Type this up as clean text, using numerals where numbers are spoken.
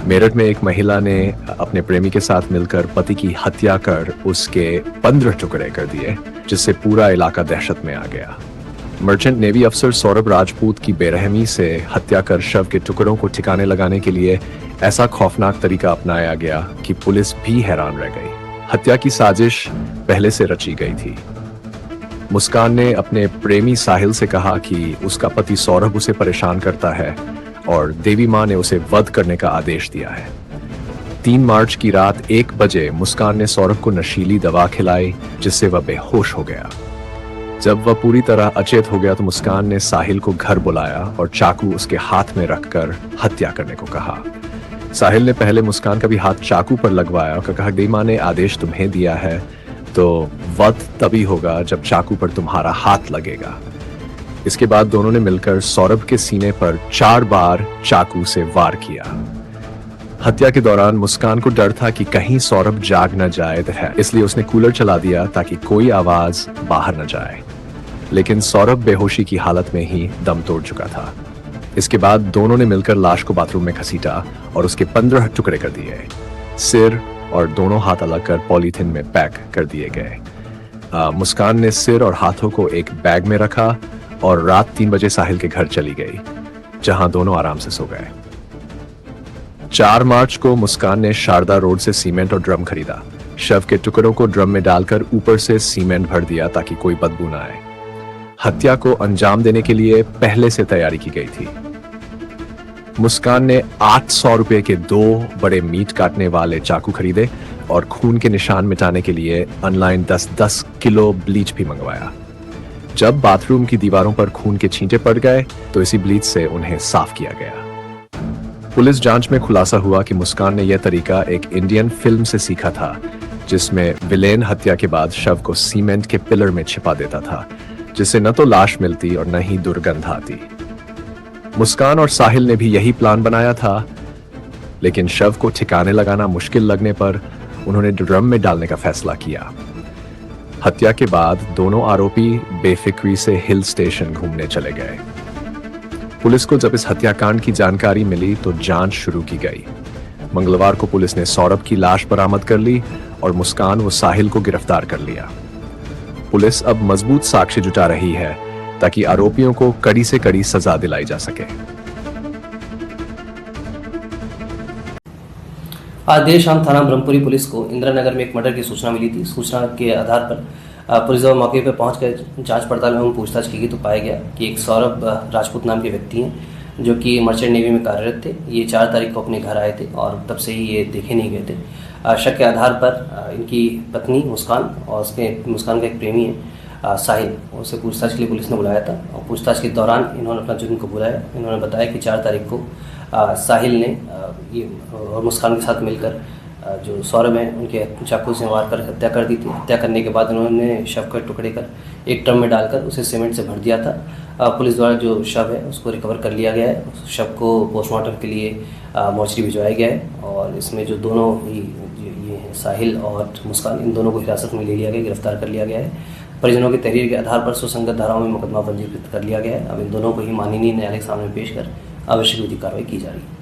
मेरठ में एक महिला ने अपने प्रेमी के साथ मिलकर पति की हत्या कर उसके 15 टुकड़े कर दिए, जिससे पूरा इलाका दहशत में आ गया। मर्चेंट नेवी अफसर सौरभ राजपूत की बेरहमी से हत्या कर शव के टुकड़ों को ठिकाने लगाने के लिए ऐसा खौफनाक तरीका अपनाया गया कि पुलिस भी हैरान रह गई। हत्या की साजिश पहले से रची गई थी। मुस्कान ने अपने प्रेमी साहिल से कहा कि उसका पति सौरभ उसे परेशान करता है और देवी मां ने उसे वध करने का आदेश दिया है। 3 मार्च की रात 1 बजे मुस्कान ने सौरभ को नशीली दवा खिलाई, जिससे वह बेहोश हो गया। जब वह पूरी तरह अचेत हो गया तो मुस्कान ने साहिल को घर बुलाया और चाकू उसके हाथ में रखकर हत्या करने को कहा। साहिल ने पहले मुस्कान का भी हाथ चाकू पर लगवाया और कहा, देवी मां ने आदेश तुम्हें दिया है तो वध तभी होगा जब चाकू पर तुम्हारा हाथ लगेगा। इसके बाद दोनों ने मिलकर सौरभ के सीने पर 4 बार चाकू से वार किया। हत्या के दौरान मुस्कान को डर था कि कहीं सौरभ जाग न जाए, इसलिए उसने कूलर चला दिया ताकि कोई आवाज बाहर न जाए। लेकिन सौरभ बेहोशी की हालत में ही दम तोड़ चुका था। इसके बाद दोनों ने मिलकर लाश को बाथरूम में घसीटा और उसके 15 टुकड़े कर दिए। सिर और दोनों हाथ अलग कर पॉलीथिन में पैक कर दिए गए। मुस्कान ने सिर और हाथों को एक बैग में रखा और रात 3 बजे साहिल के घर चली गई, जहां दोनों आराम से सो गए। 4 मार्च को मुस्कान ने शारदा रोड से सीमेंट और ड्रम खरीदा। शव के टुकड़ों को ड्रम में डालकर ऊपर से सीमेंट भर दिया ताकि कोई बदबू न आए। हत्या को अंजाम देने के लिए पहले से तैयारी की गई थी। मुस्कान ने 800 रुपए के 2 बड़े मीट काटने वाले चाकू खरीदे और खून के निशान मिटाने के लिए ऑनलाइन 10-10 किलो ब्लीच भी मंगवाया। जब बाथरूम की दीवारों पर खून के छींटे पड़ गए तो इसी ब्लीच से उन्हें साफ किया गया। पुलिस जांच में खुलासा हुआ कि मुस्कान ने यह तरीका एक इंडियन फिल्म से सीखा था, जिसमें विलेन हत्या के बाद शव को सीमेंट के पिलर में छिपा देता था, जिससे न तो लाश मिलती और न ही दुर्गंध आती। मुस्कान और साहिल ने भी यही प्लान बनाया था, लेकिन शव को ठिकाने लगाना मुश्किल लगने पर उन्होंने ड्रम में डालने का फैसला किया। हत्या के बाद दोनों आरोपी बेफिक्री से हिल स्टेशन घूमने चले गए। पुलिस को जब इस हत्याकांड की जानकारी मिली तो जांच शुरू की गई। मंगलवार को पुलिस ने सौरभ की लाश बरामद कर ली और मुस्कान व साहिल को गिरफ्तार कर लिया। पुलिस अब मजबूत साक्ष्य जुटा रही है ताकि आरोपियों को कड़ी से कड़ी सजा दिलाई जा सके। आज देर शाम थाना ब्रह्मपुरी पुलिस को इंदिरा नगर में एक मर्डर की सूचना मिली थी। सूचना के आधार पर पुलिस जब मौके पर पहुंचकर जांच पड़ताल एवं पूछताछ की गई तो पाया गया कि एक सौरभ राजपूत नाम के व्यक्ति हैं जो कि मर्चेंट नेवी में कार्यरत थे। ये 4 तारीख को अपने घर आए थे और तब से ही ये देखे नहीं गए थे। शक के आधार पर इनकी पत्नी मुस्कान और मुस्कान का एक प्रेमी है साहिल, उसे पूछताछ के लिए पुलिस ने बुलाया था और पूछताछ के दौरान इन्होंने अपना जुर्म को बुलाया। इन्होंने बताया कि 4 तारीख को साहिल ने ये और मुस्कान के साथ मिलकर जो सौरभ हैं उनके चाकू से वार कर हत्या कर दी थी। हत्या करने के बाद उन्होंने शव के टुकड़े कर एक ड्रम में डालकर उसे सीमेंट से भर दिया था। पुलिस द्वारा जो शव है उसको रिकवर कर लिया गया है। शव को पोस्टमार्टम के लिए मोर्चरी भिजवाया गया है और इसमें जो दोनों ही ये हैं साहिल और मुस्कान, इन दोनों को हिरासत में ले लिया गया, गिरफ्तार कर लिया गया है। परिजनों की तहरीर के आधार पर सुसंगत धाराओं में मुकदमा पंजीकृत कर लिया गया है। अब इन दोनों को ही माननीय न्यायालय के सामने पेश कर आवश्यक विधिक कार्रवाई की जा रही है।